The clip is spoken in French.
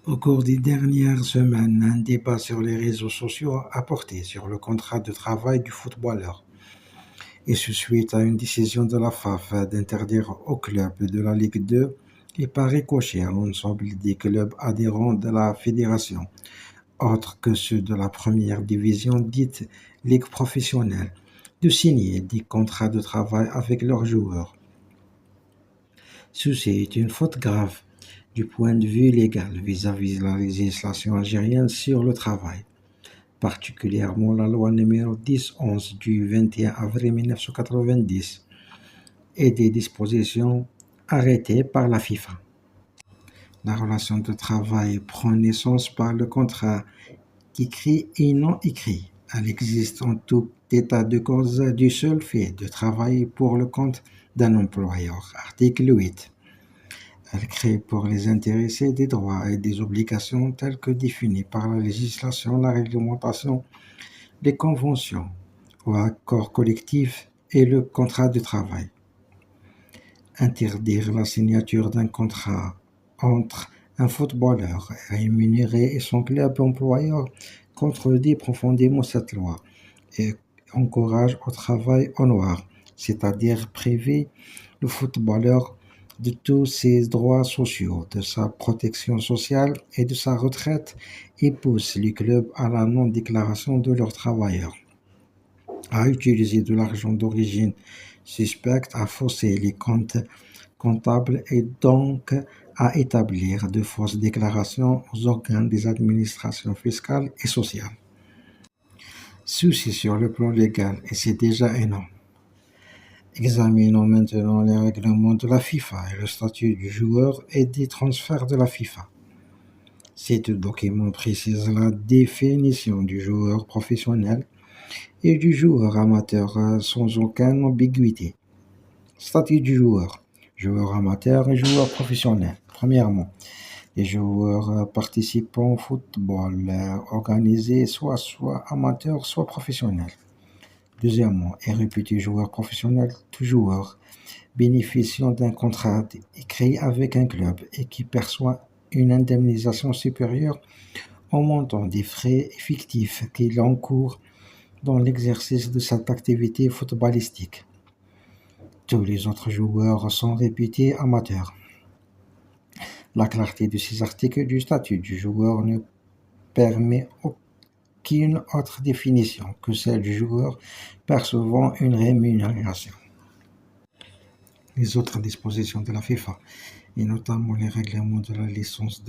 Au cours des dernières semaines, un débat sur les réseaux sociaux a porté sur le contrat de travail du footballeur, et ce suite à une décision de la FAF d'interdire aux clubs de la Ligue 2 et par ricochet à l'ensemble des clubs adhérents de la fédération, autres que ceux de la première division dite Ligue professionnelle, de signer des contrats de travail avec leurs joueurs. Ceci est une faute grave du point de vue légal vis-à-vis de la législation algérienne sur le travail, particulièrement la loi numéro 1011 du 21 avril 1990 et des dispositions arrêtées par la FIFA. La relation de travail prend naissance par le contrat écrit et non écrit. Elle existe en tout état de cause du seul fait de travailler pour le compte d'un employeur. Article 8. Elle crée pour les intéressés des droits et des obligations tels que définis par la législation, la réglementation, les conventions ou accords collectifs et le contrat de travail. Interdire la signature d'un contrat entre un footballeur rémunéré et son club employeur contredit profondément cette loi et encourage au travail au noir, c'est-à-dire priver le footballeur de tous ses droits sociaux, de sa protection sociale et de sa retraite et pousse les clubs à la non-déclaration de leurs travailleurs, à utiliser de l'argent d'origine suspecte, à fausser les comptes comptables et donc à établir de fausses déclarations aux organes des administrations fiscales et sociales. Ceci sur le plan légal, et c'est déjà énorme. Examinons maintenant les règlements de la FIFA et le statut du joueur et des transferts de la FIFA. Ces deux documents précisent la définition du joueur professionnel et du joueur amateur sans aucune ambiguïté. Statut du joueur. Joueur amateur et joueur professionnel. Premièrement, les joueurs participant au football organisé soit amateur, soit professionnel. Deuxièmement, est réputé joueur professionnel, tout joueur bénéficiant d'un contrat écrit avec un club et qui perçoit une indemnisation supérieure au montant des frais effectifs qu'il encourt dans l'exercice de cette activité footballistique. Tous les autres joueurs sont réputés amateurs. La clarté de ces articles du statut du joueur ne permet aucune autre définition que celle du joueur percevant une rémunération. Les autres dispositions de la FIFA, et notamment les règlements de la licence